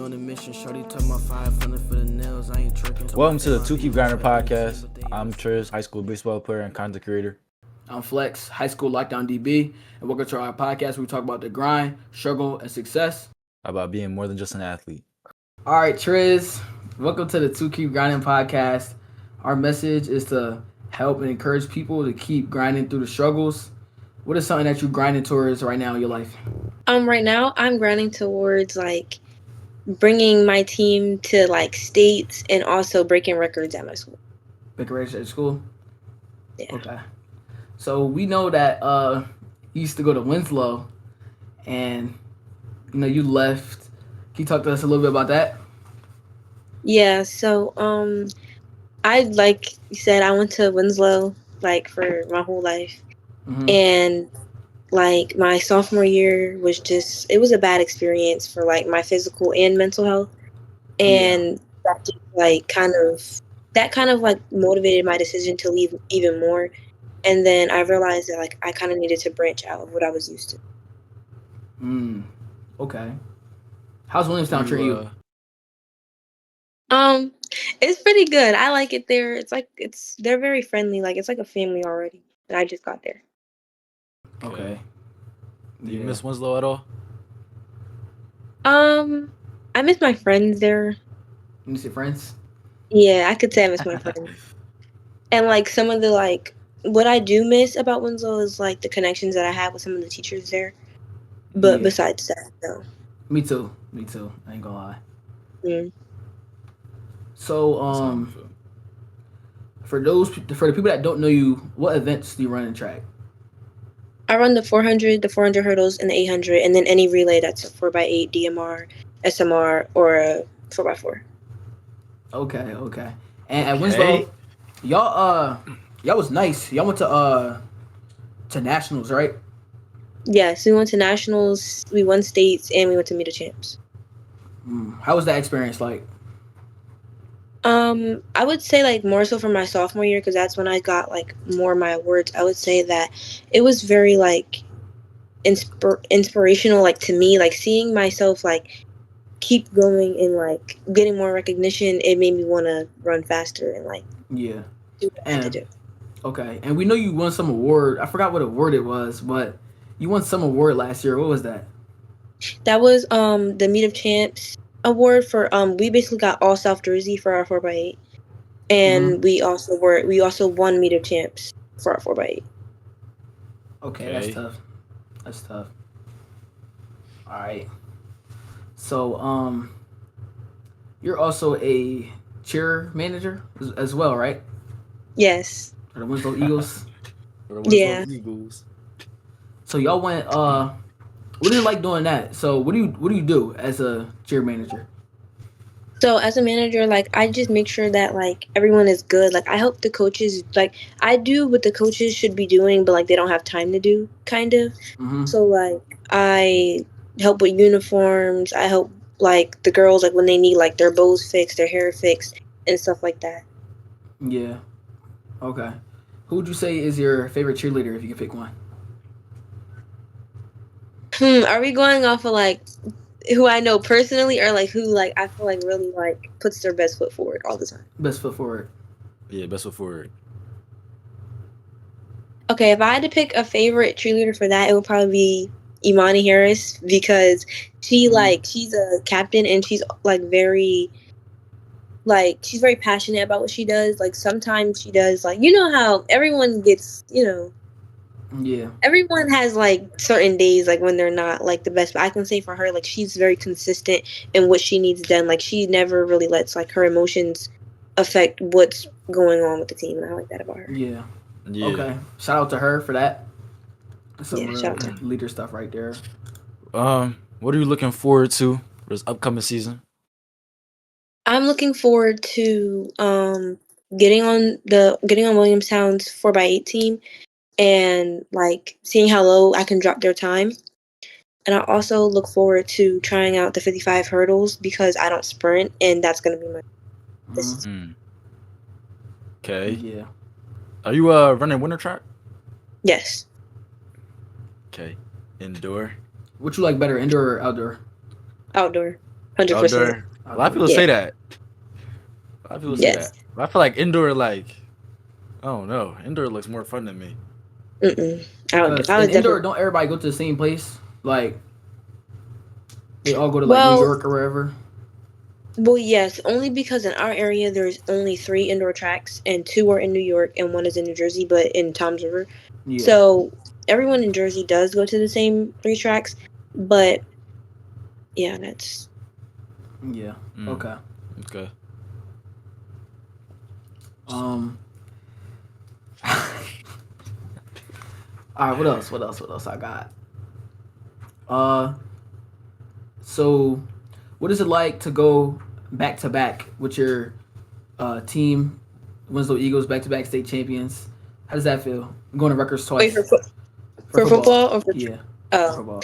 on a mission, shorty took my 500 for the nails. I ain't tricking. Welcome to the Two Keep Grinder podcast. I'm Tris, high school baseball player and content creator. I'm Flex, high school lockdown DB, and welcome to our podcast where we talk about the grind, struggle, and success. About being more than just an athlete. All right, Tris, welcome to the Two Keep Grinding podcast. Our message is to help and encourage people to keep grinding through the struggles. What is something that you're grinding towards right now in your life? Right now I'm grinding towards bringing my team to states and also breaking records at my school. Breaking records at school? Yeah. Okay. So we know that you used to go to Winslow, and you left. Can you talk to us a little bit about that? Yeah. So I like you said I went to Winslow for my whole life, and my sophomore year was it was a bad experience for my physical and mental health, and that just kind of motivated my decision to leave even more. And then I realized that I kind of needed to branch out of what I was used to. Okay. How's Williamstown treating you? It's pretty good. I like it there. They're very friendly. It's like a family already. And I just got there. Okay. Do you miss Winslow at all? I miss my friends there. You miss your friends? Yeah, I could say I miss my friends. And some of the what I do miss about Winslow is the connections that I have with some of the teachers there. But besides that, no. Me too. I ain't gonna lie. So, for the people that don't know you, what events do you run in track? I run the 400 hurdles, and the 800, and then any relay that's a 4x8, DMR, SMR, or a 4x4. Okay. And at Winslow, y'all was nice. Y'all went to nationals, right? Yes, we went to nationals. We won states, and we went to meet the champs. How was that experience like? I would say more so for my sophomore year, because that's when I got more of my awards. I would say that it was very inspirational to me, seeing myself keep going and getting more recognition. It made me want to run faster and do what I had to do. Okay, and we know you won some award. I forgot what award it was, but you won some award last year. What was that? That was the Meet of Champs award for we basically got all South jersey for our 4x8, and we also won Meet of Champs for our 4x8. Okay, that's tough. All right. So you're also a cheer manager as well, right? Yes. For the Winslow Eagles. Eagles. So y'all went. What is it like doing that? So what do you do as a cheer manager? So as a manager, I just make sure that everyone is good. I help the coaches. I do what the coaches should be doing, but they don't have time to do, kind of. So I help with uniforms. I help the girls when they need their bows fixed, their hair fixed, and stuff like that. Yeah. Okay. Who would you say is your favorite cheerleader if you could pick one? Are we going off of who I know personally, or who I feel really puts their best foot forward all the time? Best foot forward. Yeah, best foot forward. Okay, if I had to pick a favorite cheerleader for that, it would probably be Imani Harris, because she she's a captain, and she's very she's very passionate about what she does. Sometimes she does how everyone gets Yeah. Everyone has certain days when they're not the best, but I can say for her she's very consistent in what she needs done. She never really lets her emotions affect what's going on with the team, and I like that about her. Yeah. Okay. Shout out to her for that. Some real shout out to her. leader stuff right there. What are you looking forward to for this upcoming season? I'm looking forward to getting on Williamstown's 4x8 team, and seeing how low I can drop their time. And I also look forward to trying out the 55 hurdles, because I don't sprint, and that's going to be my Okay. Yeah. Are you running winter track? Yes. Okay. Indoor. What you like better, indoor or outdoor? Outdoor. 100%. Outdoor. A lot of people say that. A lot of people say that. But I feel like indoor, like, I don't know. Indoor looks more fun than me. I would indoor, definitely. don't everybody go to the same place? Like, they all go to, like, Well, New York or wherever? well, yes, only because in our area there's only 3 indoor tracks, and 2 are in New York, and 1 is in New Jersey, but in Toms River. Yeah. So everyone in Jersey does go to the same 3 tracks, but yeah, that's. Yeah. Okay. Okay. All right, what else? What else I got? So what is it like to go back to back with your team, Winslow Eagles, back to back state champions? How does that feel? I'm going to Rutgers Wait, twice. for football or for Yeah. oh, Football.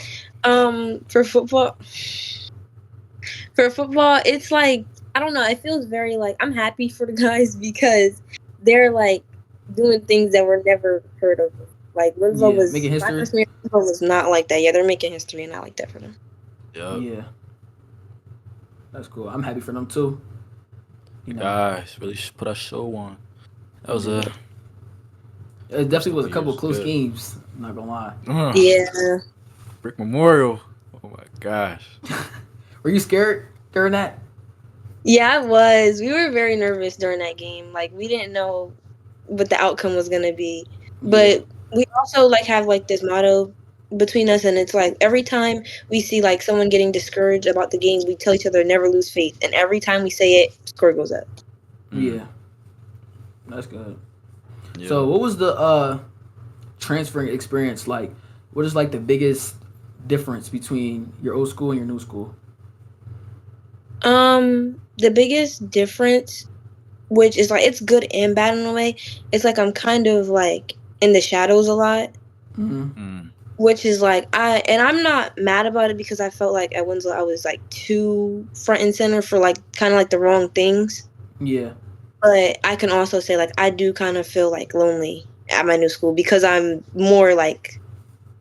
for football. For football, it's like, I don't know. It feels very like I'm happy for the guys because they're like doing things that were never heard of. Like Winslow Yeah, was making my history. freshman year, Winslow was not like that. Yeah, they're making history, and I like that for them. Yep. Yeah. That's cool. I'm happy for them too. You know. Guys, really put a show on. That was a. It definitely was a couple of years, close good. games. I'm not gonna lie. Yeah. Brick Memorial. Oh my gosh. Were you scared during that? Yeah, I was. We were very nervous during that game. Like we didn't know what the outcome was gonna be. But we also like have like this motto between us, and it's like every time we see like someone getting discouraged about the game, we tell each other never lose faith. And every time we say it, score goes up. Yeah. That's good. Yeah. So what was the transferring experience like? What is like the biggest difference between your old school and your new school? The biggest difference, which is like it's good and bad in a way, it's like I'm kind of like in the shadows a lot. Which is like I'm not mad about it because I felt like at Winslow I was like too front and center for like kind of like the wrong things. Yeah. But I can also say like I do kind of feel like lonely at my new school because I'm more like,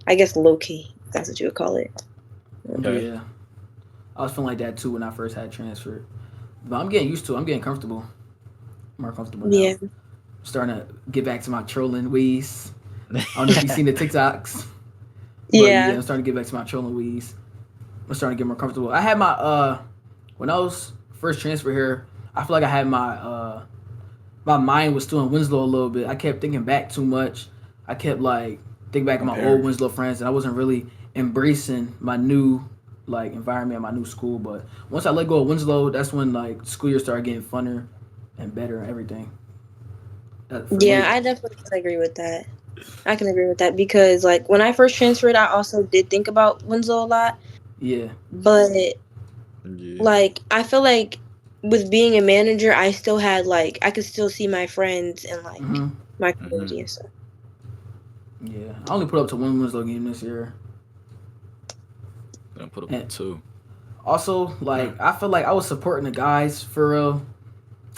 I guess, low key. If that's what you would call it. Okay. Yeah. I was feeling like that too when I first had transferred. But I'm getting used to it. I'm getting comfortable. More comfortable now. Yeah. I'm starting to get back to my trolling ways. I don't know if you've seen the TikToks. Yeah. I'm starting to get back to my trolling ways. I'm starting to get more comfortable. I had my when I was first transferred here, I feel like I had my my mind was still in Winslow a little bit. I kept thinking back too much. I kept like thinking back to my old Winslow friends, and I wasn't really embracing my new like environment, my new school. But once I let go of Winslow, that's when like school year started getting funner and better and everything. Yeah, I definitely can agree with that. I can agree with that because like when I first transferred, I also did think about Winslow a lot. Yeah. But like I feel like with being a manager, I still had like I could still see my friends and like my community and stuff. Yeah, I only put up to one Winslow game this year. I put up to 2. Also, like I feel like I was supporting the guys for real.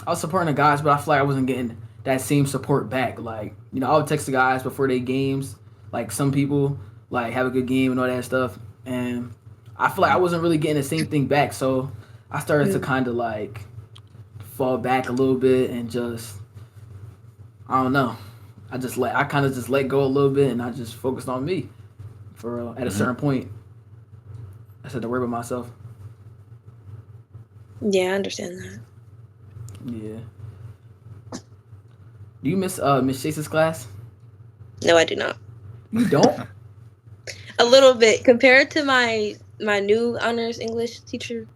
I was supporting the guys, but I feel like I wasn't getting that same support back. Like, you know, I would text the guys before their games. Like some people like have a good game and all that stuff, and I feel like I wasn't really getting the same thing back. So I started to kind of like fall back a little bit and just I don't know. I kind of just let go a little bit and I just focused on me for real. At a certain point, I said to worry about myself. Yeah, I understand that. Yeah. Do you miss Miss Chase's class? No, I do not. You don't? A little bit compared to my new honors English teacher.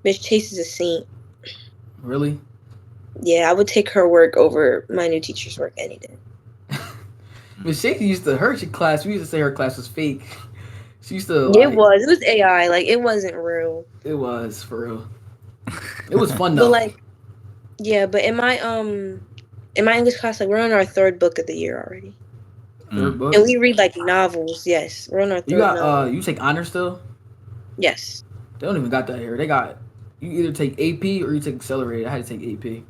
Miss Chase is a saint. Really? Yeah, I would take her work over my new teacher's work any day. Miss Chase used to her class. We used to say her class was fake. She used to. It was AI. Like it wasn't real. It was for real. It was fun though. But like, yeah, but in my English class, like we're on our 3rd book of the year already. 3rd book? And we read like novels. Yes, we're on our 3rd. Novel. You take honors still? Yes. They don't even got that here. They got you either take AP or you take accelerated. I had to take AP.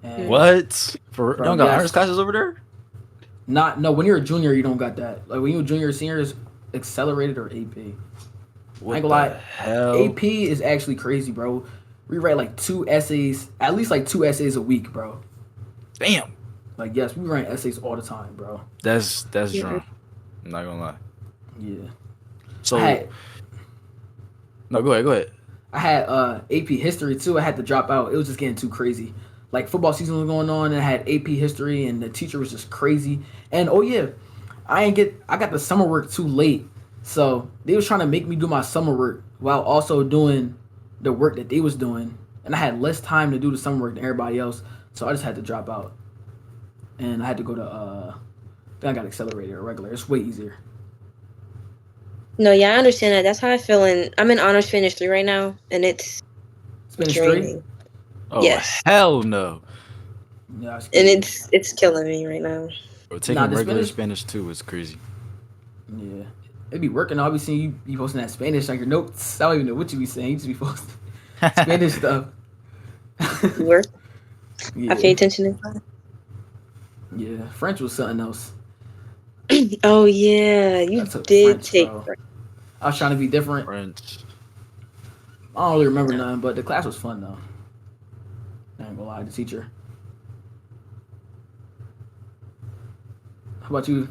And what? You don't got honors classes over there? No. When you're a junior, you don't got that. Like when you're a junior or senior, it's accelerated or AP. I ain't What gonna the lie. hell? AP is actually crazy, bro. We write like 2 essays, at least like 2 essays a week, bro. Damn. Like yes, we write essays all the time, bro. That's Yeah. drunk. I'm not gonna lie. Yeah. So no, go ahead. I had AP history too. I had to drop out. It was just getting too crazy. Like football season was going on, and I had AP history, and the teacher was just crazy. And oh yeah, I got the summer work too late, so they was trying to make me do my summer work while also doing the work that they was doing, and I had less time to do the summer work than everybody else. So I just had to drop out, and I had to go to then I got accelerated or regular. It's way easier. No, yeah, I understand that. That's how I feel. I'm in honors Spanish 3 right now, and it's Spanish 3. draining. Oh Yes, hell no. Yeah, and it's killing me right now. Bro, taking nah, the regular Spanish. Spanish too is crazy. Yeah. It be working. I'll be seeing you posting that Spanish on your notes. I don't even know what you be saying. You just be posting Spanish stuff. You work. Yeah. I pay attention in class. Yeah. French was something else. Oh yeah, I you took did French, take bro. French. I was trying to be different. French. I don't really remember nothing, but the class was fun though. I ain't gonna lie, the teacher. How about you,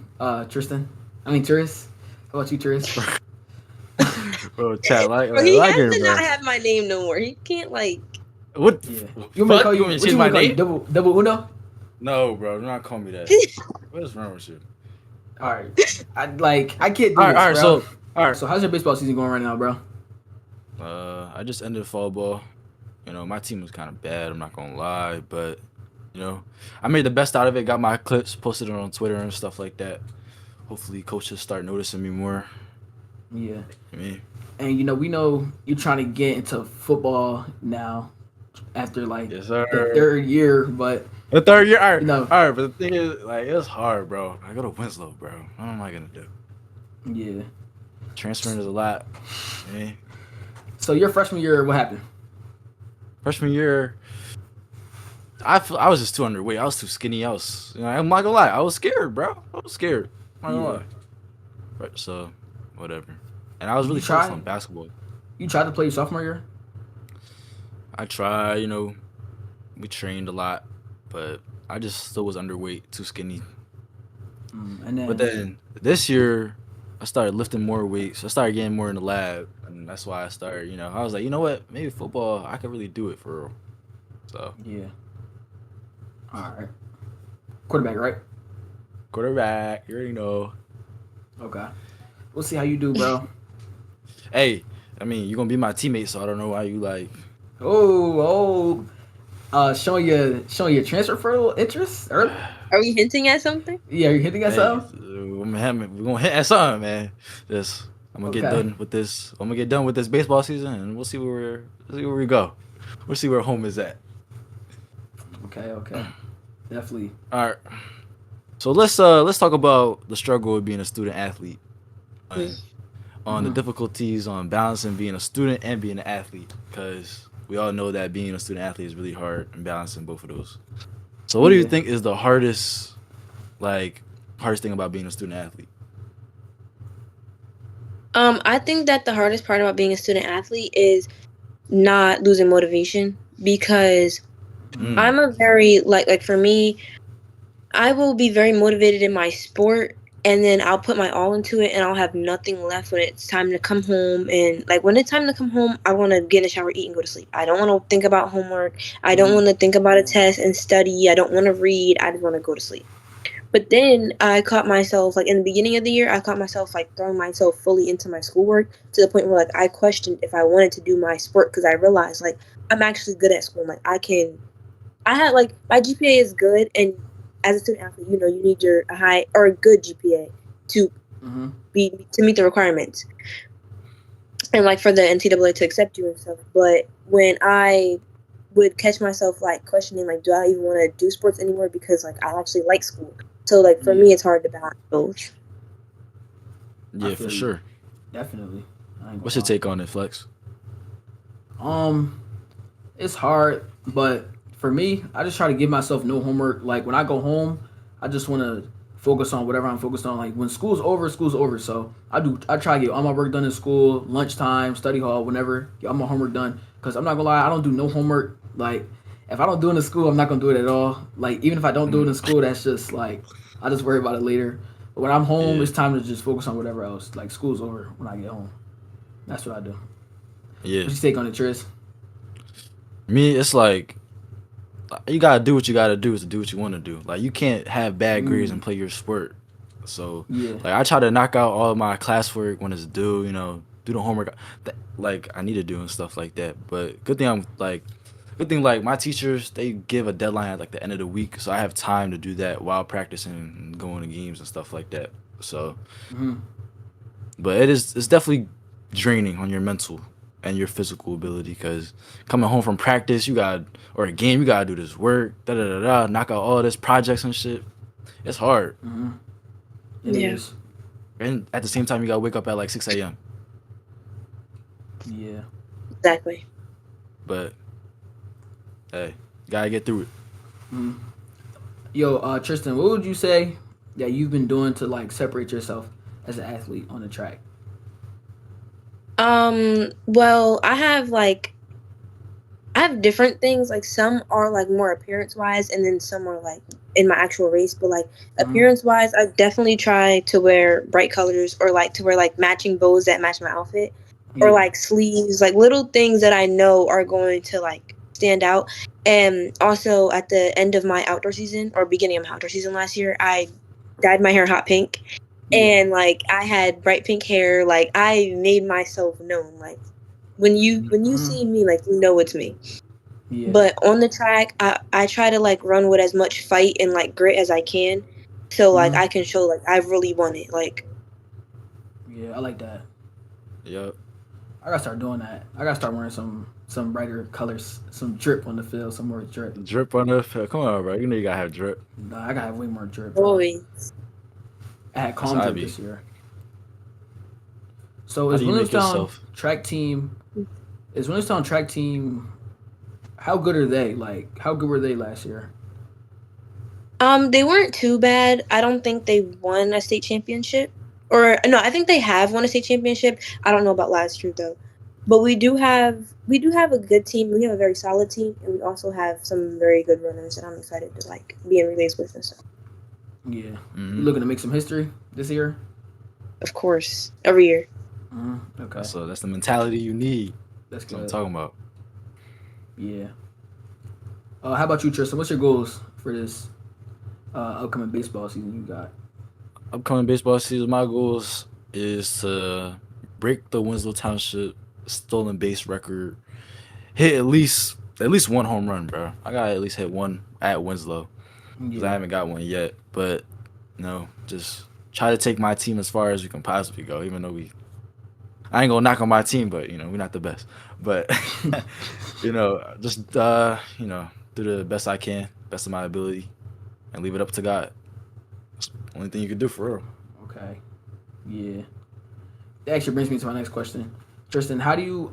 Tristan? I mean, Tris. How about you, Tris? Bro, chat Bro, he like has it, to bro. not have my name no more. He can't like. What? Yeah. Fuck? You want me to call you? You want me to What change you my want to call you? name? Double Uno? No, bro. Do not call me that. What is wrong with you? All right. I can't do All this, right. bro. All right. So how's your baseball season going right now, bro? I just ended fall ball. You know, my team was kind of bad. I'm not gonna lie, but you know, I made the best out of it. Got my clips, posted it on Twitter and stuff like that. Hopefully, coaches start noticing me more. Yeah. I mean, And we know you're trying to get into football now after like yes, the sir. third year, but The third year, all right, you know, all right. But the thing is, like, it's hard, bro. I go to Winslow, bro. What am I gonna do? yeah. Transferring is a lot. I mean, So your freshman year, what happened? freshman year, I was just too underweight. I was too skinny. I'm not gonna lie. I was scared, bro. I was scared. I'm not gonna lie. But so, whatever. And I was really focused on basketball. You tried to play your sophomore year? I tried, we trained a lot, but I just still was underweight, too skinny. But then this year, I started lifting more weights. I started getting more in the lab, and that's why I started. I was like, you know what? Maybe football, I could really do it for real. So yeah. All right. Quarterback, right? Quarterback, you already know. Okay. We'll see how you do, bro. Hey, I mean, you're gonna be my teammate, so I don't know why you like. Showing your transfer for interest early. Are we hinting at something? Yeah, you're hitting at something. We're gonna hit at something, man. I'm gonna get done with this. I'm gonna get done with this baseball season, and we'll see where we go. We'll see where home is at. Okay. Definitely. All right. So let's talk about the struggle of being a student athlete, on the difficulties on balancing being a student and being an athlete, because we all know that being a student athlete is really hard and balancing both of those. So what do you think is the hardest thing about being a student athlete? I think that the hardest part about being a student athlete is not losing motivation, because I'm a very like for me, I will be very motivated in my sport, and then I'll put my all into it, and I'll have nothing left when it's time to come home. And like when it's time to come home, I want to get in the shower, eat, and go to sleep. I don't want to think about homework. I don't want to think about a test and study. I don't want to read. I just want to go to sleep. But then I caught myself, like in the beginning of the year, I caught myself like throwing myself fully into my schoolwork, to the point where like I questioned if I wanted to do my sport, because I realized like I'm actually good at school. Like I had like my GPA is good, and as a student athlete, you need a high or a good GPA to meet the requirements, and like for the NCAA to accept you and stuff. But when I would catch myself like questioning, like, do I even want to do sports anymore, because like I actually like school. So like for me, it's hard to balance both. Yeah, for sure. Definitely. What's your take on it, Flex? It's hard, but for me, I just try to give myself no homework. Like when I go home, I just want to focus on whatever I'm focused on. Like when school's over, school's over. So I try to get all my work done in school, lunchtime, study hall, whenever, get all my homework done. Cause I'm not gonna lie, I don't do no homework. Like if I don't do it in school, I'm not gonna do it at all. Like even if I don't do it in school, that's just like I just worry about it later. But when I'm home, Yeah. it's time to just focus on whatever else. Like school's over when I get home. That's what I do. Yeah. What's your take on it, Tris? Me, it's like you gotta do what you gotta do to do what you want to do. Like you can't have bad grades and play your sport. So Yeah. like I try to knock out all of my classwork when it's due. Do the homework like I need to do and stuff like that. But good thing like my teachers they give a deadline at like the end of the week, so I have time to do that while practicing and going to games and stuff like that. So, but it's definitely draining on your mental and your physical ability because coming home from practice, or a game, you gotta do this work, knock out all this projects and shit. It's hard, It Yeah. is. and at the same time, you gotta wake up at like 6 a.m. Yeah. Exactly. But hey, you gotta get through it. Yo, Tristan, what would you say that you've been doing to like separate yourself as an athlete on the track? Well, I have different things. Like some are like more appearance wise, and then some are like in my actual race. But like appearance wise, I definitely try to wear bright colors or like to wear like matching bows that match my outfit, or Yeah. like sleeves, like little things that I know are going to like stand out. And also at the end of my outdoor season or beginning of my outdoor season last year, I dyed my hair hot pink, Yeah. and like I had bright pink hair. Like I made myself known. Like when you see me, like you know it's me. Yeah. But on the track, I try to like run with as much fight and like grit as I can, so like I can show like I really want it. Like Yeah, I like that. Yep. I gotta start doing that. I gotta start wearing some brighter colors, some drip on the field, some more drip. Drip on the field. Come on, bro. You know you gotta have drip. Nah, I gotta have way more drip, bro. boy, I had That's calm how I drip be. this year. So How do you make yourself? track team? Is Williamstown track team? How good are they? Like, how good were they last year? they weren't too bad. I don't think they won a state championship, or no, I think they have won a state championship. I don't know about last year though. But we do have a good team. We have a very solid team, and we also have some very good runners that I'm excited to like be in relays with and stuff. Yeah, you looking to make some history this year? Of course, every year. Okay, That's the mentality you need. that's That's what I'm good. talking about. Yeah. How about you, Tristan? What's your goals for this upcoming baseball season you got? Upcoming baseball season, my goals is to break the Winslow Township stolen base record, hit at least one home run, bro. I gotta at least hit one at Winslow because I Yeah. haven't got one yet. But just try to take my team as far as we can possibly go. Even though I ain't gonna knock on my team, but we're not the best. But just do the best I can, best of my ability, and leave it up to God. That's the only thing you can do for real. Okay. Yeah. That actually brings me to my next question, Tristan. How do you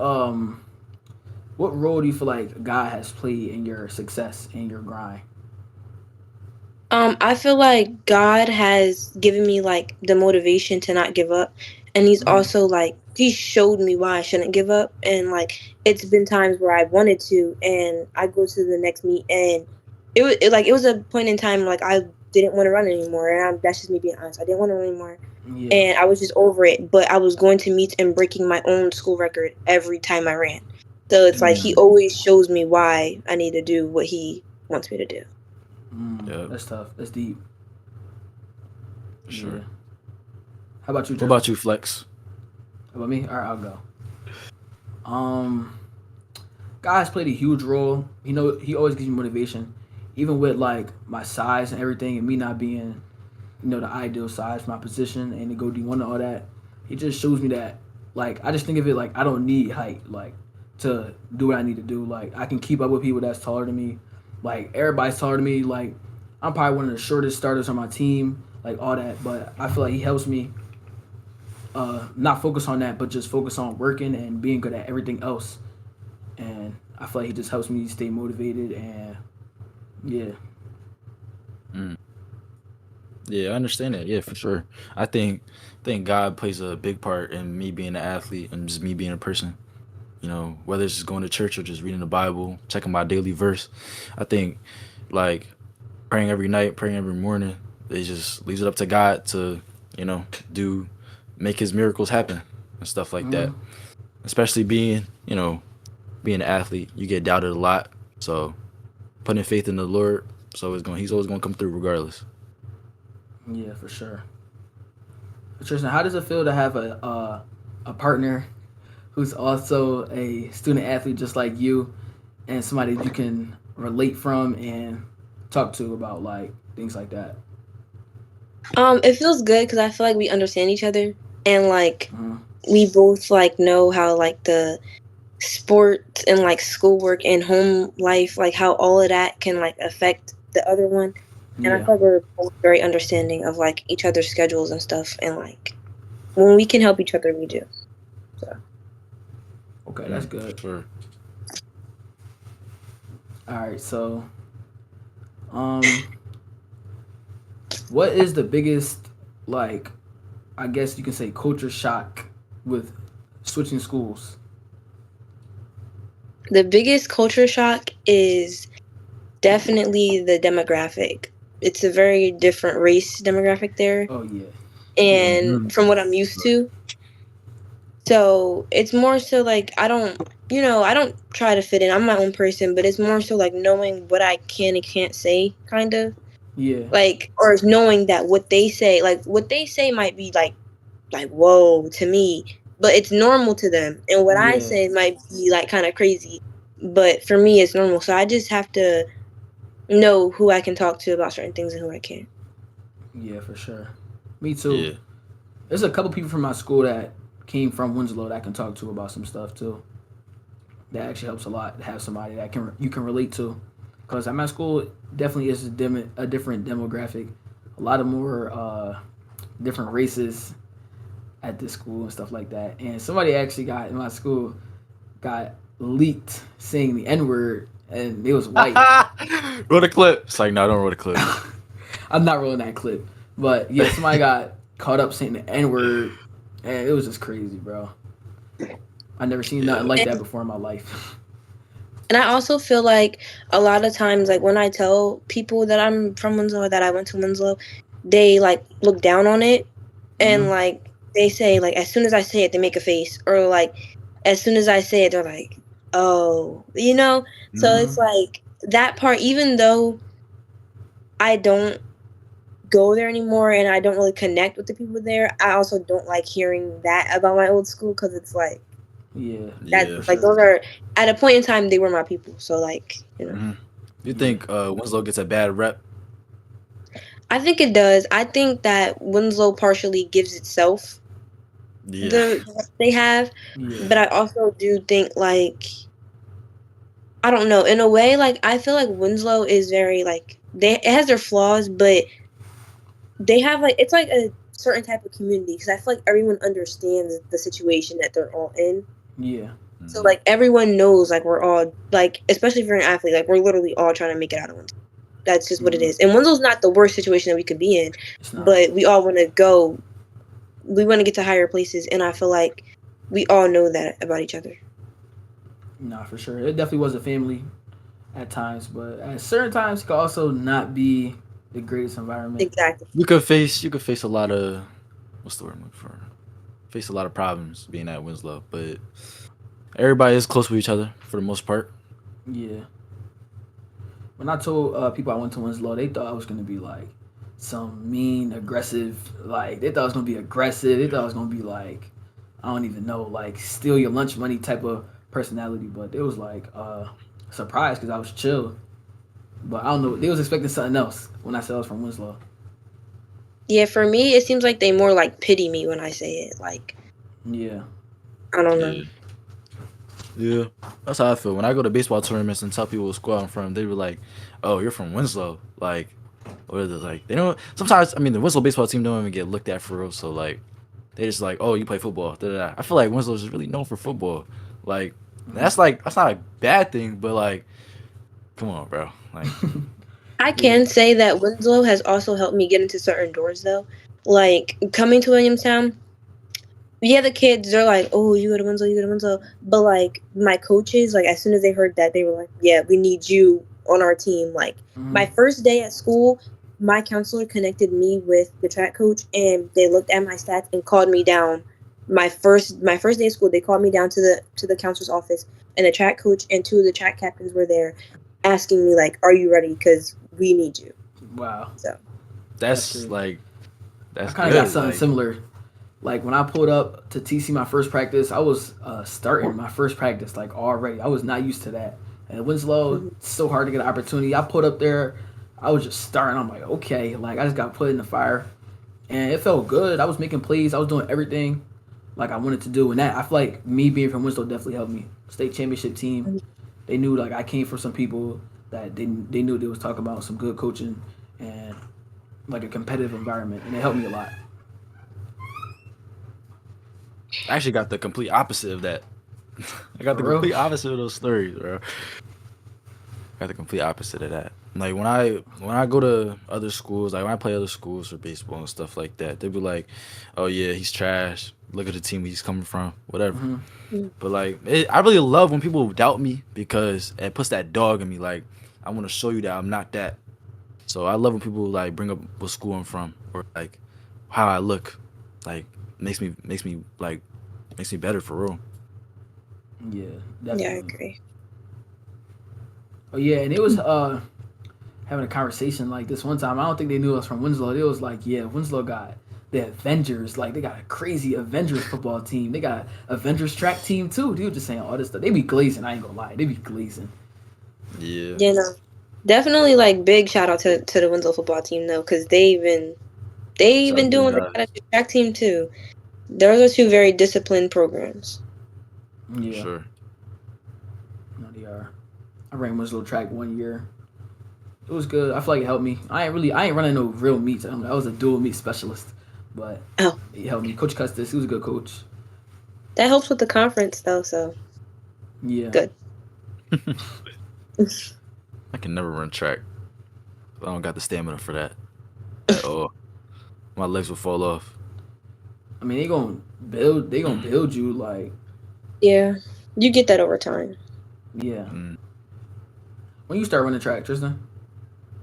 what role do you feel like God has played in your success and your grind? I feel like God has given me like the motivation to not give up, and He's also like He showed me why I shouldn't give up, and like it's been times where I wanted to, and I go to the next meet, and it was a point in time like I didn't want to run anymore, and that's just me being honest. I didn't want to run anymore, Yeah. and I was just over it. But I was going to meets and breaking my own school record every time I ran, so it's like He always shows me why I need to do what He wants me to do. Yeah, That's tough. That's deep. for Yeah. sure. How about you, What Tristan? about you, Flex? How about me? All right, I'll go. Um, God has played a huge role. He always gives me motivation, even with like my size and everything, and me not being, the ideal size for my position and to go D1 and all that. He just shows me that, like, I just think of it like I don't need height, like, to do what I need to do. Like, I can keep up with people that's taller than me. Like, everybody's taller than me. Like, I'm probably one of the shortest starters on my team, like all that. But I feel like he helps me not focus on that, but just focus on working and being good at everything else. And I feel like he just helps me stay motivated and yeah. Yeah, I understand that. Yeah, for sure. I think God plays a big part in me being an athlete and just me being a person. You know, whether it's just going to church or just reading the Bible, checking my daily verse. I think like praying every night, praying every morning, it just leaves it up to God to, you know, do make his miracles happen and stuff like that. Mm-hmm. Especially being, you know, being an athlete, you get doubted a lot. So putting faith in the Lord, he's always gonna come through regardless. Yeah, for sure. Tristan, how does it feel to have a partner who's also a student athlete just like you, and somebody you can relate from and talk to about like things like that? It feels good because I feel like we understand each other, and like Mm-hmm. we both like know how like the sport and like schoolwork and home life, like how all of that can like affect the other one. And I Yeah. feel like we're both very understanding of like each other's schedules and stuff. And like when we can help each other, we do. So Okay, that's For good. sure. All right, so um, what is the biggest like I guess you can say culture shock with switching schools? the biggest culture shock is definitely the demographic. It's a very different race demographic there, Oh yeah, yeah, and from what I'm used to. So it's more so like I don't try to fit in. I'm my own person, but it's more so like knowing what I can and can't say, kind of yeah, like, or knowing that what they say might be like whoa to me, but it's normal to them, and what I yeah, say might be like kind of crazy, but for me it's normal. So I just have to know who I can talk to about certain things and who I can't. yeah, for sure. Me too. Yeah. There's a couple people from my school that came from Winslow that I can talk to about some stuff too. That actually helps a lot to have somebody that can you can relate to. Because at my school, definitely is a different demographic. A lot of more different races at this school and stuff like that. And somebody actually got in my school got leaked saying the N word, and it was white. Roll a clip. It's like, no, don't roll a clip. I'm not rolling that clip, but yeah, somebody got caught up saying the N word, and it was just crazy, bro. I never seen nothing Yeah. like that And before in my life. and I also feel like a lot of times, like when I tell people that I'm from Winslow or that I went to Winslow, they like look down on it, and Mm-hmm. like they say like as soon as I say it, they make a face, or like as soon as I say it, they're like, oh, you know. So Mm-hmm. it's Mm-hmm. like that part. Even though I don't go there anymore and I don't really connect with the people there, I also don't like hearing that about my old school because it's like Yeah, that Yeah. for like sure. those are at a point in time they were my people. So like Mm-hmm. You Yeah. think Winslow gets a bad rep? I think it does. I think that Winslow partially gives itself Yeah. the they have, Yeah. but I also do think like I don't know, in a way like I feel like Winslow is very like it has their flaws, but they have like it's like a certain type of community because I feel like everyone understands the situation that they're all in. Yeah. So Mm-hmm. like everyone knows like we're all like especially if you're an athlete, like we're literally all trying to make it out of Winslow. That's just what it Mm-hmm. is. And Winslow's not the worst situation that we could be in, It's not. but we all want to go. We want to get to higher places, and I feel like we all know that about each other. Nah, for sure. It definitely was a family at times, but at certain times it could also not be the greatest environment. Exactly. You could face a lot of what's the word I'm looking for? Face a lot of problems being at Winslow, but everybody is close with each other for the most part. Yeah. When I told people I went to Winslow, they thought I was gonna be like some mean, aggressive. Like they thought I was gonna be aggressive. They thought I was gonna be like I don't even know, like steal your lunch money type of personality. But it was like surprised because I was chill. But I don't know. They was expecting something else when I said I was from Winslow. Yeah, for me, it seems like they more like pity me when I say it. Like Yeah. I don't know. Yeah. Yeah. That's how I feel. When I go to baseball tournaments and tell people what squad I'm from, they were like, "Oh, you're from Winslow." Like, or they're like, they don't. Sometimes, I mean, the Winslow baseball team don't even get looked at for real. So like, they just like, "Oh, you play football." Da, da, da. I feel like Winslow is really known for football. Like, that's not a bad thing, but like, come on, bro. Like, I can say that Winslow has also helped me get into certain doors, though. Like, coming to Williamstown, yeah, the kids, they're like, oh, you go to Winslow, you go to Winslow. But, like, my coaches, like, as soon as they heard that, they were like, yeah, we need you on our team. Like, my first day at school, my counselor connected me with the track coach, and they looked at my stats and called me down. My first day of school, they called me down to the counselor's office, and the track coach and 2 of the track captains were there asking me, like, are you ready? Because we need you. Wow. So That's like, I that's kind good. of got something similar. Like when I pulled up to TC my first practice, I was starting my first practice like already. I was not used to that. And Winslow, it's so hard to get an opportunity. I pulled up there, I was just starting. I'm like, okay, like I just got put in the fire, and it felt good. I was making plays. I was doing everything like I wanted to do, and that I feel like me being from Winslow definitely helped me. State championship team, they knew like I came from some people that they knew they was talking about some good coaching and like a competitive environment, and it helped me a lot. I actually got the complete opposite of that. I got the complete opposite of those stories, bro. I got the complete opposite of that. Like when I go to other schools, like when I play other schools for baseball and stuff like that, they'd be like, "Oh yeah, he's trash. Look at the team he's coming from, whatever." But like, I really love when people doubt me because it puts that dog in me. Like I want to show you that I'm not that. So I love when people like bring up what school I'm from or like how I look. Like makes me better for real. Yeah, definitely. Yeah, I agree. Oh yeah, and it was having a conversation like this one time. I don't think they knew us from Winslow. It was like, yeah, Winslow got the Avengers. Like they got a crazy Avengers football team. They got Avengers track team too. They were just saying all this stuff. They be glazing. I ain't gonna lie. They be glazing. Yeah. You know, definitely like big shout out to the Winslow football team though, because they've been doing it at the track team too. Those are 2 very disciplined programs. Yeah. Sure. No, they are. I ran Winslow track 1 year. It was good. I feel like it helped me. I ain't running no real meets. I was a dual meet specialist, but it helped me. Coach Custis, he was a good coach. That helps with the conference though, so yeah, good. I can never run track. I don't got the stamina for that. Oh, my legs will fall off. I mean, they gonna build you like. Yeah, you get that over time. Yeah. When you start running track, Tristan?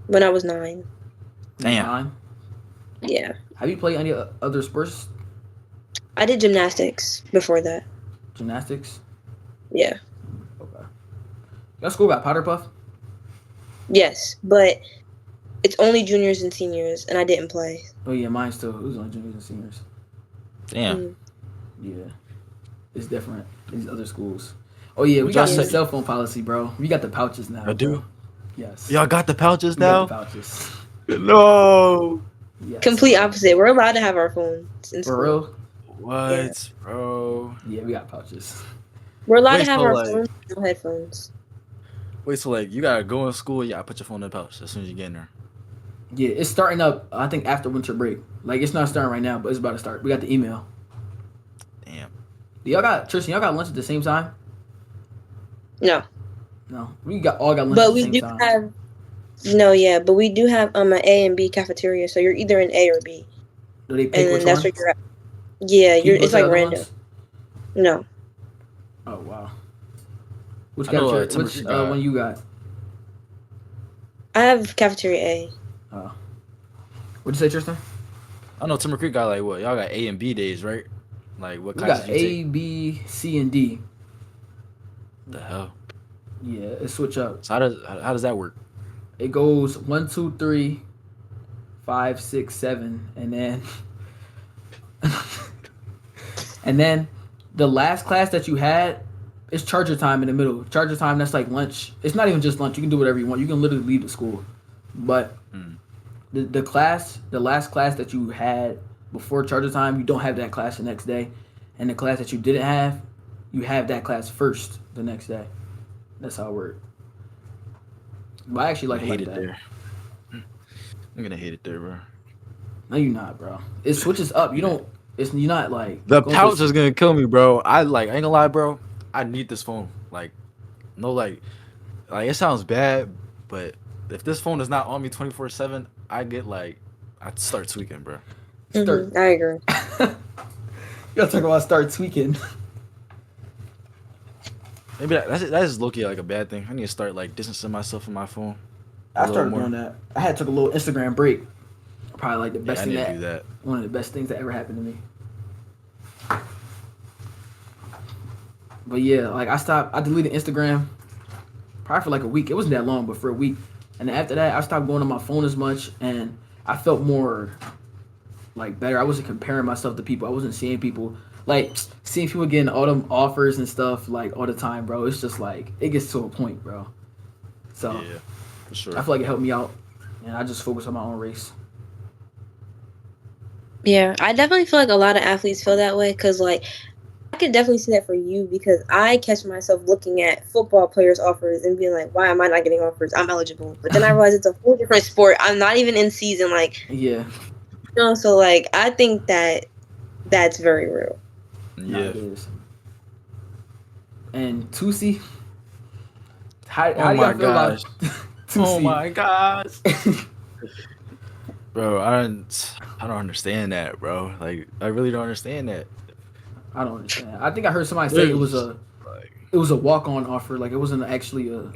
When I was 9. Damn. 9? Yeah. Have you played any other sports? I did gymnastics before that. Gymnastics? Yeah. Okay. Your school got powder puff? Yes, but it's only juniors and seniors, and I didn't play. Oh yeah, mine still. It was only juniors and seniors. Damn. Yeah. It's different. These other schools. Oh yeah, we got the cell phone policy, bro. We got the pouches now. I do. Bro. Yes. Y'all got the pouches now? Got the pouches. No. Yes. Complete opposite. We're allowed to have our phones in school. For real? What, bro? Yeah, we got pouches. We're allowed to have our phones, no headphones. Wait, so like you gotta go in school, you gotta put your phone in the pouch as soon as you get in there. Yeah, it's starting up. I think after winter break. Like it's not starting right now, but it's about to start. We got the email. Damn. Tristan, y'all got lunch at the same time? No. No, we all got lunch but at the same time. But we do have an A and B cafeteria, so you're either in A or B. Do they pick which that's one? where you're at. Yeah, it's like random. Ones? No. Oh wow. Which cafeteria? Which one you got? I have cafeteria A. Oh. What'd you say, Tristan? I know Timber Creek got like what? Y'all got A and B days, right? Like what we classes got you A, take? B, C, and D. The hell? Yeah, it switch up. So how does that work? It goes 1, 2, 3, 5, 6, 7, and then and then the last class that you had is charger time in the middle. Charger time, that's like lunch. It's not even just lunch. You can do whatever you want. You can literally leave the school. But the last class that you had before charger time, you don't have that class the next day. And the class that you didn't have, you have that class first the next day. That's how it works. But I actually like hate it that. there. I'm gonna hate it there, bro. No, you're not, bro. It switches up. You're not like the pouch is gonna kill me, bro. I ain't gonna lie, bro. I need this phone. Like, no, like it sounds bad, but if this phone is not on me 24/7, I get like I start tweaking, bro. Start. I agree. Y'all talk about start tweaking. Maybe that's low key like a bad thing. I need to start like distancing myself from my phone a I little started more. doing that. I had took a little Instagram break. Probably like the Yeah, best I thing need to do that. one of the best things that ever happened to me. But yeah, like I deleted Instagram probably for like a week. It wasn't that long, but for a week. And then after that, I stopped going on my phone as much, and I felt more like better. I wasn't comparing myself to people. I wasn't seeing people like seeing people getting all them offers and stuff like all the time, bro. It's just like it gets to a point, bro. So Yeah, for sure. I feel like it helped me out, and I just focus on my own race. Yeah, I definitely feel like a lot of athletes feel that way because, like, I could definitely see that for you because I catch myself looking at football players' offers and being like, why am I not getting offers? I'm eligible. But then I realize it's a whole different sport. I'm not even in season. Like, Yeah, so, like, I think that that's very real. no, Yeah. it is. And Tusi, how Oh do my y'all feel about gosh. Tusi? Oh my gosh. Bro, I don't understand that, bro. Like I really don't understand that. I don't understand. I think I heard somebody say it was a walk on offer. Like it wasn't actually a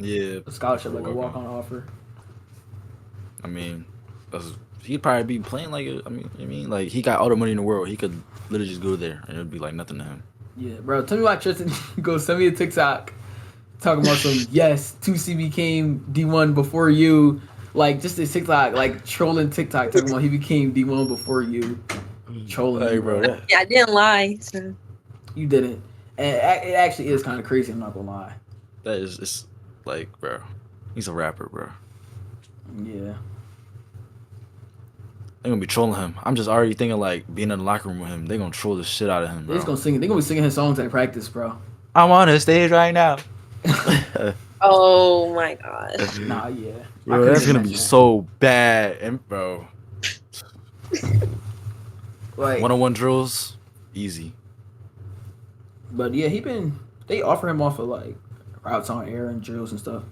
scholarship, like a walk on offer. I mean, he'd probably be playing like like he got all the money in the world. He could literally just go there and it'd be like nothing to him. Yeah, bro. Tell me why Tristan goes send me a TikTok talking about some yes, 2C became D1 before you. Like just a TikTok, like trolling TikTok talking about he became D1 before you. Trolling you, bro. Yeah, I didn't lie. So. You didn't. And it actually is kind of crazy, I'm not gonna lie. That is it's like, bro. He's a rapper, bro. Yeah. They're gonna be trolling him. I'm just already thinking like being in the locker room with him. They're gonna troll the shit out of him, bro. They're just gonna sing. They're gonna be singing his songs at practice, bro. I'm on the stage right now. Oh my gosh. Nah, yeah. Bro, that's gonna be so bad, and bro. Like 101 drills, easy. But yeah, they offer him off of like routes on air and drills and stuff.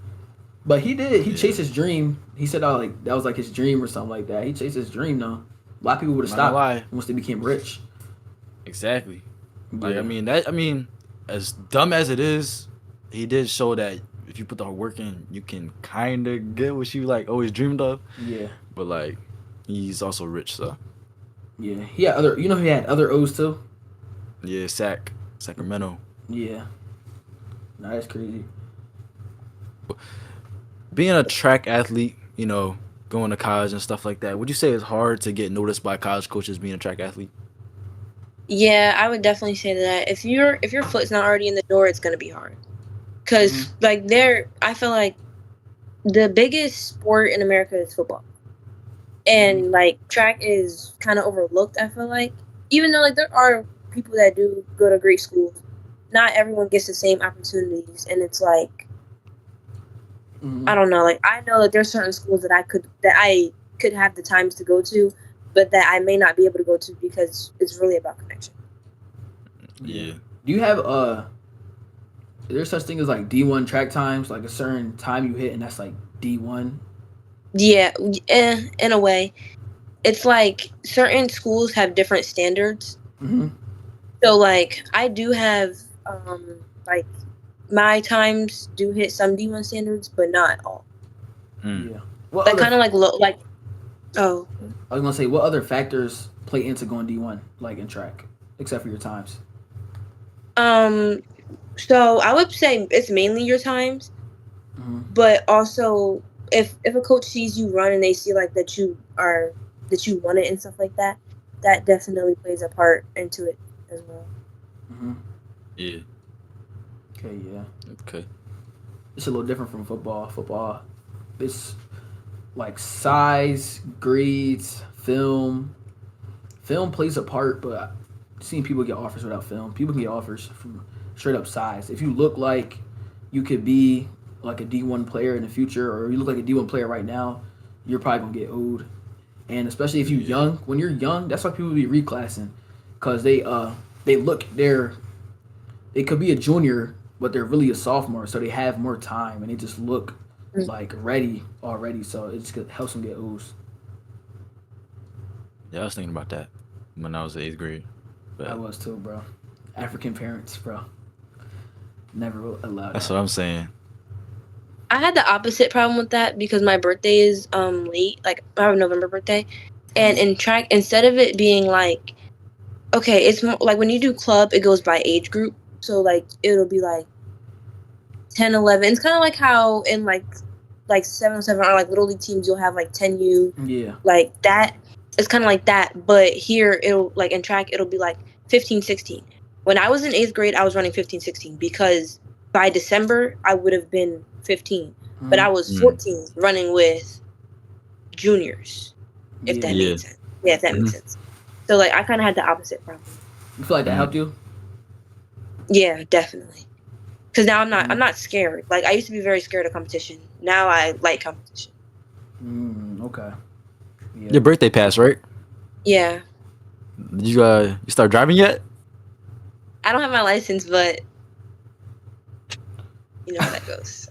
But he chased his dream. He said like that was like his dream or something like that. He chased his dream though. A lot of people would have stopped once they became rich. Exactly. Like Yeah. I mean, as dumb as it is, he did show that if you put the hard work in, you can kind of get what you like always dreamed of. Yeah. But like, he's also rich, so. Yeah. He had other. You know, he had other O's too. Yeah, Sacramento. Yeah. Nah, that's crazy. Being a track athlete, you know, going to college and stuff like that, would you say it's hard to get noticed by college coaches being a track athlete? Yeah, I would definitely say that if your foot's not already in the door, it's gonna be hard. Cause like I feel like the biggest sport in America is football, and like track is kind of overlooked. I feel like even though like there are people that do go to great schools, not everyone gets the same opportunities, and it's like I don't know. Like I know that there's certain schools that I could have the times to go to, but that I may not be able to go to because it's really about connection. Yeah. Do you have is there such thing as like D1 track times, like a certain time you hit and that's like D1? Yeah, in a way. It's like certain schools have different standards. Mm-hmm. So like I do have like my times do hit some D1 standards, but not all. Yeah. That kind of like oh. I was gonna say, what other factors play into going D1, like in track, except for your times? So I would say it's mainly your times, but also if a coach sees you run and they see like that you want it and stuff like that, that definitely plays a part into it as well. Yeah. Okay. Yeah. Okay. It's a little different from football. Football, it's like size, grades, film. Film plays a part, but I've seen people get offers without film. People can get offers from straight up size. If you look like you could be like a D1 player in the future, or you look like a D1 player right now, you're probably gonna get owed. And especially if you're young, when you're young, that's why people be reclassing, because they could be a junior, but they're really a sophomore, so they have more time and they just look like ready already, so it just helps them get ooze. Yeah, I was thinking about that when I was in 8th grade. But I was too, bro. African parents, bro. Never allowed that's that. what I'm saying. I had the opposite problem with that because my birthday is late. Like I have a November birthday, and in track, instead of it being like, okay, it's more, like when you do club, it goes by age group. So like it'll be like 10, 11. It's kind of like how in like 707 or like little league teams you'll have like 10U, Yeah. like that. It's kind of like that, but here it'll like in track it'll be like 15, 16. When I was in 8th grade, I was running 15, 16 because by December I would have been 15, but I was 14 running with juniors, if Yeah. that Yeah. made sense. Yeah, if that makes sense. So like I kind of had the opposite problem. You feel like that helped you? Yeah, definitely. Because now I'm not scared. Like I used to be very scared of competition. Now I like competition. Okay. Yeah. Your birthday passed, right? Yeah. Did you start driving yet? I don't have my license, but you know how that goes.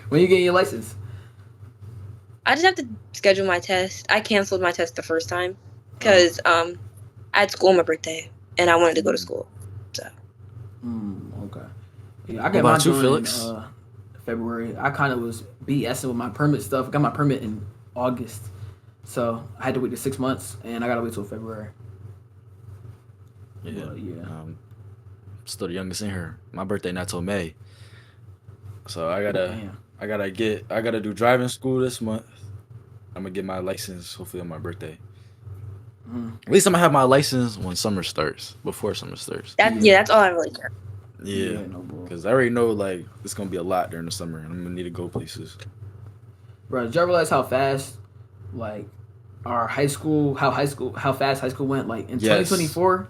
When you getting your license? I just have to schedule my test. I canceled my test the first time because I had school on my birthday and I wanted to go to school. So. Okay. Yeah, I What got mine about you, done Felix? in February. I kind of was BSing with my permit stuff. I got my permit in August, so I had to wait the 6 months, and I gotta wait till February. Yeah. But, yeah. Still the youngest in here. My birthday not till May, so I gotta do driving school this month. I'm gonna get my license hopefully on my birthday. At least I'm gonna have my license when summer starts. Before summer starts. That's all I really care. Yeah, no bull. because I already know like it's gonna be a lot during the summer, and I'm gonna need to go places. Bro, did y'all realize how fast, like, how fast high school went? Like in 2024,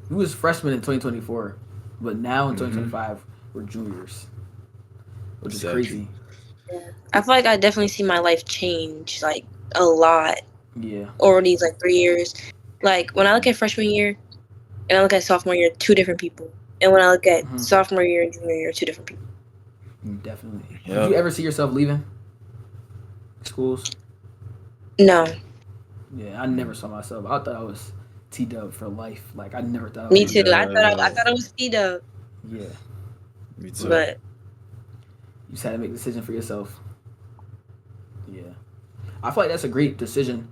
we was freshmen in 2024, but now in 2025 we're juniors, which is crazy. Yeah. I feel like I definitely see my life change like a lot. Yeah. Over these like 3 years. Like when I look at freshman year and I look at sophomore year, 2 different people. And when I look at sophomore year and junior year, 2 different people. Definitely. Yep. Did you ever see yourself leaving schools? No. Yeah, I never saw myself. I thought I was T-Dub for life. Like I never thought. Me too. I thought I was T-Dub. Yeah. Me too. But you just had to make a decision for yourself. Yeah. I feel like that's a great decision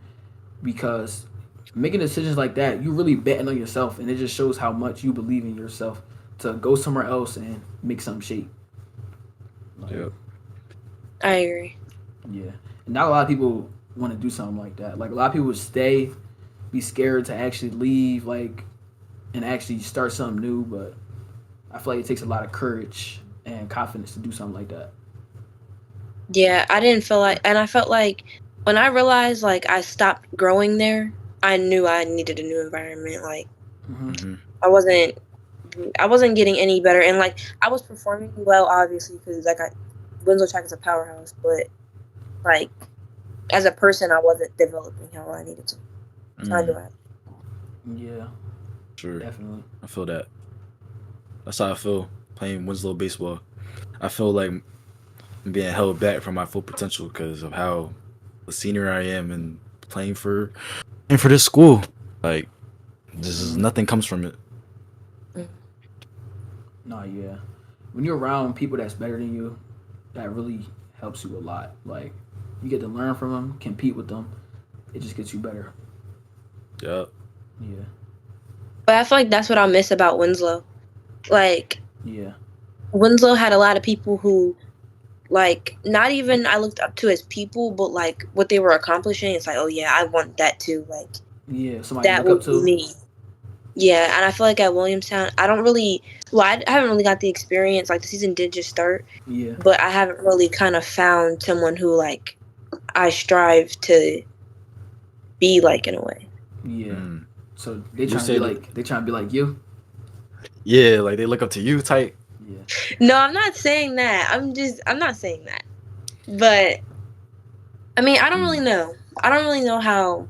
because making decisions like that, you really betting on yourself, and it just shows how much you believe in yourself to go somewhere else and make something shape. Yep. I agree. Yeah. And not a lot of people want to do something like that. Like a lot of people stay, be scared to actually leave, like, and actually start something new. But I feel like it takes a lot of courage and confidence to do something like that. Yeah, I didn't feel like, and I felt like when I realized like I stopped growing there, I knew I needed a new environment. Like I wasn't getting any better, and like I was performing well, obviously, because like Winslow Track is a powerhouse, but like as a person, I wasn't developing how I needed to. So I knew I. Yeah. Sure. Definitely. I feel that. That's how I feel playing Winslow baseball. I feel like I'm being held back from my full potential because of how the senior I am and playing for this school. Like, nothing comes from it. No, yeah. When you're around people that's better than you, that really helps you a lot. Like, you get to learn from them, compete with them. It just gets you better. Yep. Yeah. But I feel like that's what I miss about Winslow. Like, Winslow had a lot of people who, like, not even I looked up to as people, but like what they were accomplishing. It's like, oh yeah, I want that too. Like, somebody that look would up to. be me. Yeah, and I feel like at Williamstown, I haven't really got the experience. Like the season did just start, but I haven't really kind of found someone who like I strive to be like in a way. Yeah. So they trying to be like you. Yeah, like they look up to you type. Yeah. No, I'm not saying that. I'm not saying that. But I mean, I don't really know. I don't really know how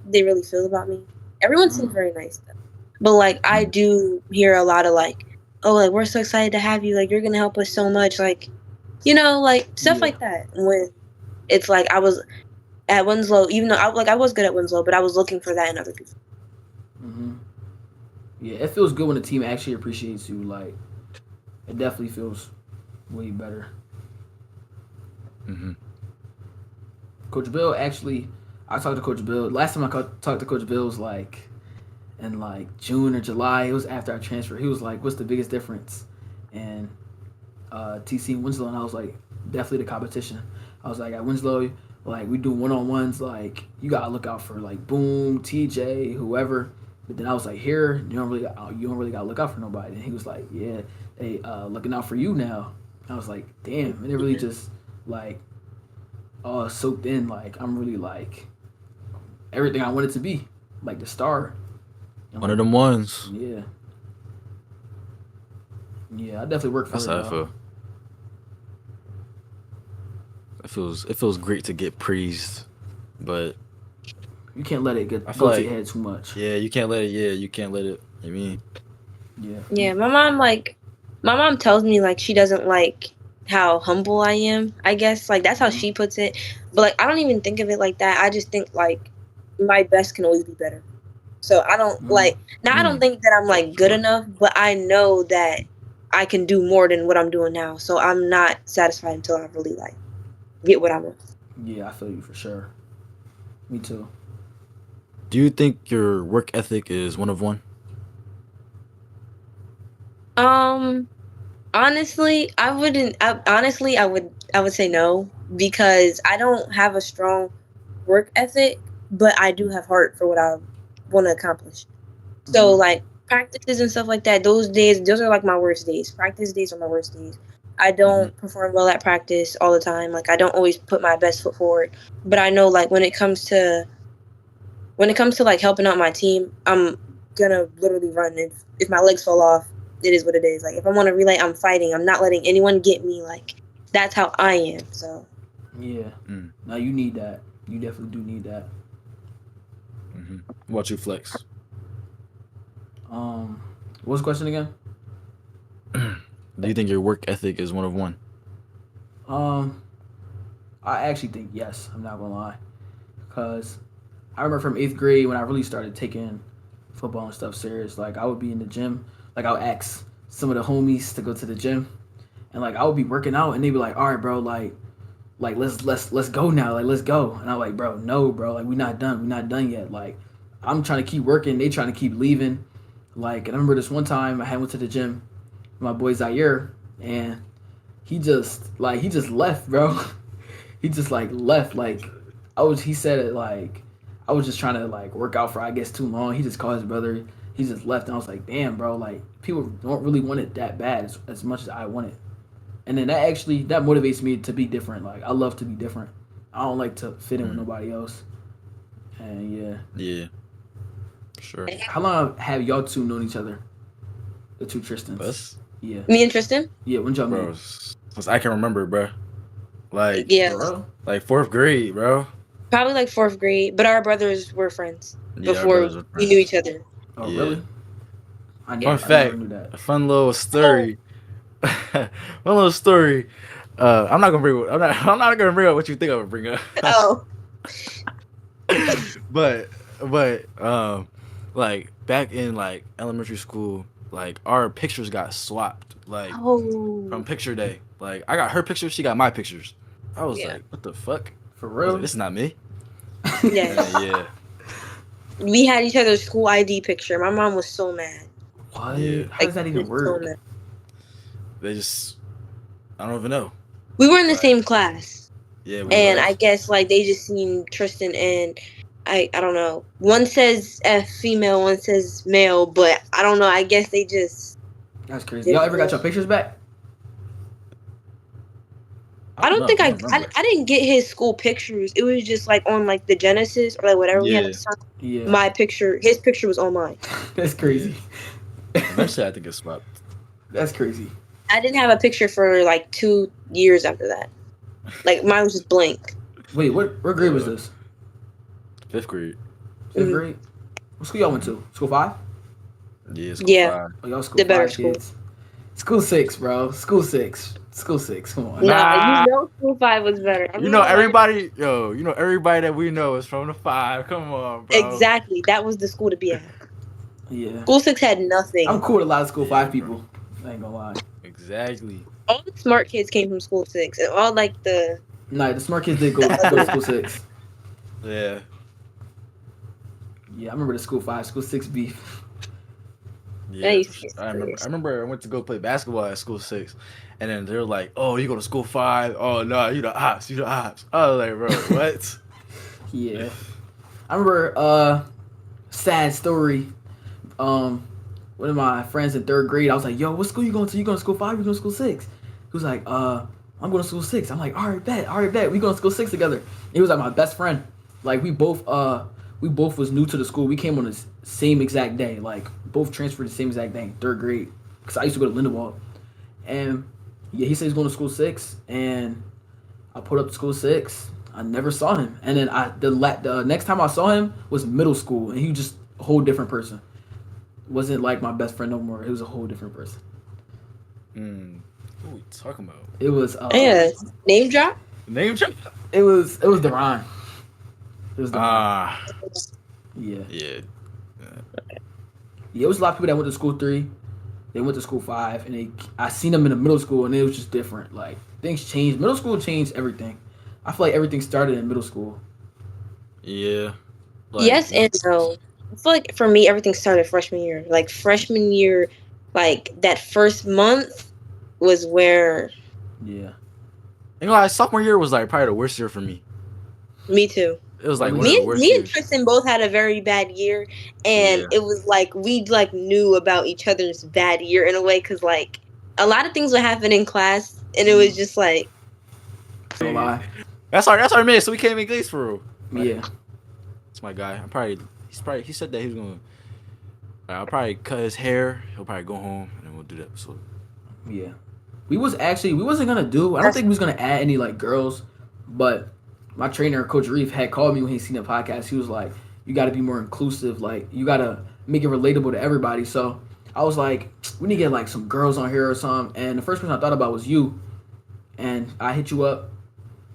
they really feel about me. Everyone seems very nice though. But like I do hear a lot of like oh, like, we're so excited to have you. Like, you're going to help us so much. Like, you know, like, stuff like that. When it's like, I was at Winslow, even though I was good at Winslow, but I was looking for that in other people. Mm-hmm. Yeah, it feels good when the team actually appreciates you. Like, it definitely feels way better. Mm-hmm. Coach Bill actually, I talked to Coach Bill. Last time I talked to Coach Bill was like in like June or July. It was after I transferred. He was like, "What's the biggest difference?" And TC and Winslow, and I was like, definitely the competition. I was like, at Winslow, like we do one-on-ones, like you gotta look out for like Boom, TJ, whoever. But then I was like, here you don't really gotta look out for nobody. And he was like, yeah, they looking out for you now. I was like, damn, and it really just like soaked in. Like I'm really like everything I wanted to be, like the star. One of them ones. Yeah. Yeah, I definitely work for That's it. how I feel. It feels great to get praised, but you can't let it go like, to your head too much. Yeah, you can't let it. Yeah, you can't let it. I mean, yeah. My mom tells me like she doesn't like how humble I am. I guess like that's how she puts it. But like I don't even think of it like that. I just think like my best can always be better. So I don't like now. I don't think that I'm like good enough, but I know that I can do more than what I'm doing now. So I'm not satisfied until I really like get what I want. Yeah, I feel you for sure. Me too. Do you think your work ethic is one of one? Honestly, I wouldn't. I would say no because I don't have a strong work ethic, but I do have heart for what I want to accomplish. So like practices and stuff like that, those are like my worst days. Practice days are my worst days. I don't perform well at practice all the time. Like I don't always put my best foot forward. But I know like when it comes to like helping out my team, I'm gonna literally run. If my legs fall off, it is what it is. Like if I want to relay, I'm fighting. I'm not letting anyone get me. Like that's how I am. So yeah, now you need that. You definitely do need that. What about you, Flex? What's the question again? Do you think your work ethic is one of one? I actually think yes. I'm not gonna lie, because I remember from 8th grade when I really started taking football and stuff serious. Like I would be in the gym, like I would ask some of the homies to go to the gym, and like I would be working out, and they'd be like, "All right, bro, like let's go now, like let's go." And I'm like, "Bro, no, bro, like we're not done yet. Like I'm trying to keep working, they trying to keep leaving." Like, and I remember this one time I had went to the gym, with my boy Zaire, and he just left, bro. He just like left. Like he said it like I was just trying to like work out for I guess too long. He just called his brother. He just left, and I was like, damn, bro. Like people don't really want it that bad as much as I want it. And then that motivates me to be different. Like I love to be different. I don't like to fit in with nobody else. And yeah, sure. How long have y'all two known each other? The two Tristans. Us? Yeah. me and Tristan. Yeah. When y'all Bro, met? since I can remember, bro. Like like 4th grade, bro. Probably like 4th grade. But our brothers were friends before we knew each other. Oh really? Fun fact, a fun little story. One little story. I'm not gonna bring up what you think I would bring up. Oh. but like back in like elementary school, like our pictures got swapped. Like from picture day. Like I got her pictures, she got my pictures. I was like, what the fuck? For real? Like, this is not me. Yeah. We had each other's school ID picture. My mom was so mad. What? Yeah. How does that even work? So they just, I don't even know. We were in the same class. Yeah. And I guess like they just seen Tristan and I don't know. One says female, one says male, but I don't know. I guess they just. That's crazy. Y'all ever got your pictures back? I don't think I didn't get his school pictures. It was just like on like the Genesis or like whatever we had to sign. Yeah. My picture, his picture was on mine. That's crazy. Eventually, I had to get swapped. That's crazy. I didn't have a picture for like 2 years after that. Like mine was just blank. Wait, what grade was this? 5th grade. 5th grade? What school y'all went to? School 5? Yeah, school 5. Oh, y'all school the 5 better kids. School. School six, bro. School six. School six. Come on. Nah, you Nah. know school 5 was better. You know Everyone learned everybody, yo. You know everybody that we know is from the 5. Come on, bro. exactly. That was the school to be at. Yeah. School 6 had I'm nothing. cool with a lot of school Yeah, five bro. people. I ain't gonna lie. Exactly. All the smart kids came from school 6, and all like the Nah, the smart kids did go to other. school six. Yeah. Yeah, I remember the school five, school six beef. That Yeah, used for to sure. get I remember. serious. I remember. I went to go play basketball at school 6, and then they were like, "Oh, you go to school 5? Oh no, you the ops. You the ops." I was like, "Bro, what?" Yeah. I remember sad story. One of my friends in third grade, I was like, yo, what school you going to? You going to school five? You going to school six? He was like, I'm going to school six. I'm like, all right, bet. We going to school six together. He was like my best friend. Like we both was new to the school. We came on the same exact day. Like both transferred the same exact day, third grade. Cause I used to go to Lindenwald. And yeah, he said he's going to school six, and I put up to school six. I never saw him, and then the next time I saw him was middle school, and he was just a whole different person. Wasn't like my best friend no more. It was a whole different person. What are we talking about? It was Yeah, name drop. Name check. it was Deron. It was Deron. Ah. Yeah. Yeah. Yeah, it was a lot of people that went to school three. They went to school five, and I seen them in the middle school, and it was just different. Like things changed. Middle school changed everything. I feel like everything started in middle school. Yeah. Like, Yes and no. I feel like for me, everything started freshman year. Like freshman year, like that first month was where. Yeah. you know, sophomore year was like probably the worst year for me. Me too. It was like Me one of the worst Me and years. Tristan both had a very bad year, and Yeah. it was like we like knew about each other's bad year in a way, because like a lot of things would happen in class, and it was just like No lie. That's our man. So we came in Glaze for real. Yeah. It's my guy. He said that he was gonna. I'll probably cut his hair. He'll probably go home, and then we'll do the episode. Yeah. We wasn't gonna do. I don't think we was gonna add any like girls, but my trainer, Coach Reef, had called me when he seen the podcast. He was like, "You got to be more inclusive. Like, you got to make it relatable to everybody." So I was like, "We need to get like some girls on here or something." And the first person I thought about was you, and I hit you up,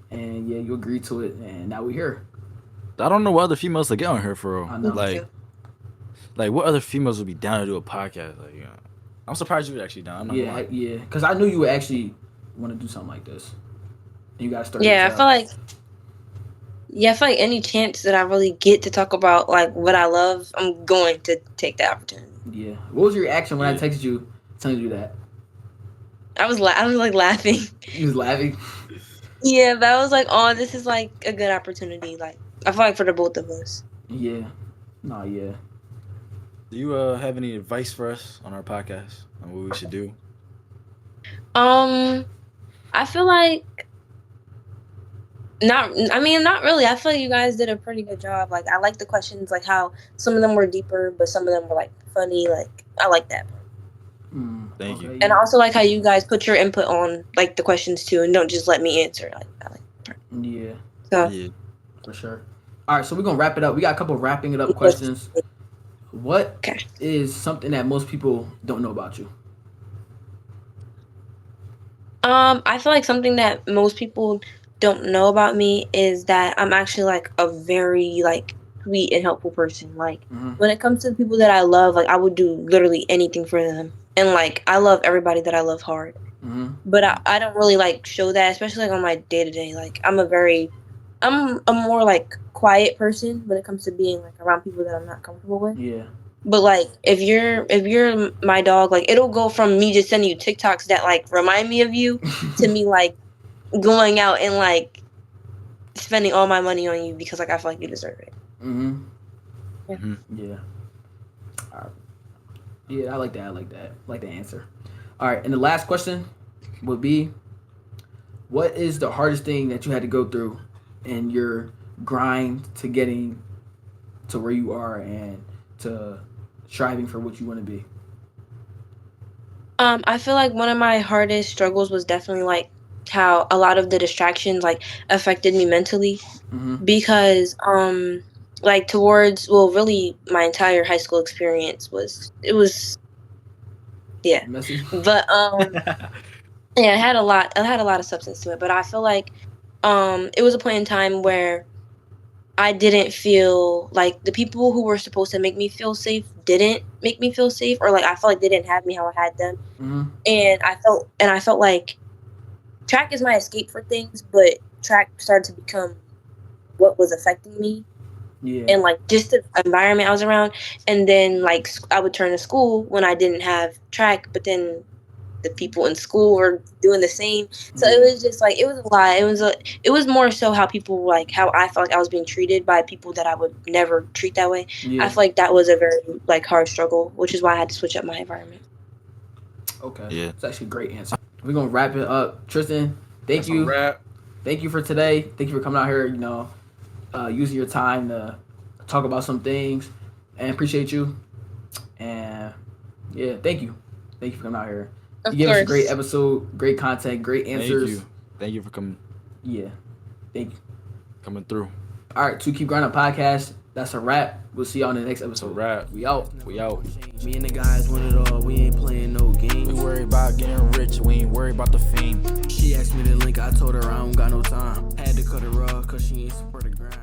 and yeah, you agreed to it, and now we're here. I don't know what other females to get on here for real. I know. Like what other females would be down to do a podcast? Like, I'm surprised you were actually down. I'm not gonna lie. Yeah, because I knew you would actually want to do something like this. And you got to start. yeah. I feel like any chance that I really get to talk about like what I love, I'm going to take that opportunity. Yeah. What was your reaction when I texted you telling you that? I was like laughing. You was laughing. Yeah, but I was like, oh, this is like a good opportunity. Like I feel like for the both of us. Yeah. Nah. Yeah. Do you have any advice for us on our podcast on what we should do? I feel like not. I mean, not really. I feel like you guys did a pretty good job. Like I like the questions, like how some of them were deeper, but some of them were like funny. Like I like that. Thank you. And I also like how you guys put your input on like the questions too, and don't just let me answer. Like I like that. Yeah. So Yeah. For sure. All right, so we're gonna wrap it up. We got a couple wrapping it up questions. What is something that most people don't know about you? I feel like something that most people don't know about me is that I'm actually like a very like sweet and helpful person. Like when it comes to the people that I love, like I would do literally anything for them. And like I love everybody that I love hard. But I don't really like show that, especially like on my day to day. Like I'm a more like quiet person when it comes to being like around people that I'm not comfortable with. Yeah. But like if you're my dog, like it'll go from me just sending you TikToks that like remind me of you to me like going out and like spending all my money on you because like I feel like you deserve it. Yeah. All right. Yeah, I like that. I like the answer. All right, and the last question would be, what is the hardest thing that you had to go through in your grind to getting to where you are and to striving for what you want to be? I feel like one of my hardest struggles was definitely like how a lot of the distractions like affected me mentally because like towards really my entire high school experience was Yeah, Messy. but yeah, it had a lot. It had a lot of substance to it. But I feel like it was a point in time where I didn't feel like the people who were supposed to make me feel safe didn't make me feel safe, or like I felt like they didn't have me how I had them, and I felt like track is my escape for things, but track started to become what was affecting me. Yeah. And like just the environment I was around, and then like I would turn to school when I didn't have track, but then the people in school were doing the same. So it was just like it was a lot. It was more so how people like how I felt like I was being treated by people that I would never treat that way. Yeah. I feel like that was a very like hard struggle, which is why I had to switch up my environment. Okay. Yeah. It's actually a great answer. We're gonna wrap it up. Tristan, thank you. Thank you for today. Thank you for coming out here, using your time to talk about some things, and appreciate you. And yeah, thank you. Thank you for coming out here. You gave us a great episode, great content, great answers. Thank you for coming. Yeah. Thank you. Coming through. All right, Keep Grinding podcast. That's a wrap. We'll see y'all in the next episode. It's a wrap. We out. Me and the guys want it all. We ain't playing no games. We worry about getting rich. We ain't worried about the fame. She asked me to link. I told her I don't got no time. Had to cut her off cause she ain't support the grind.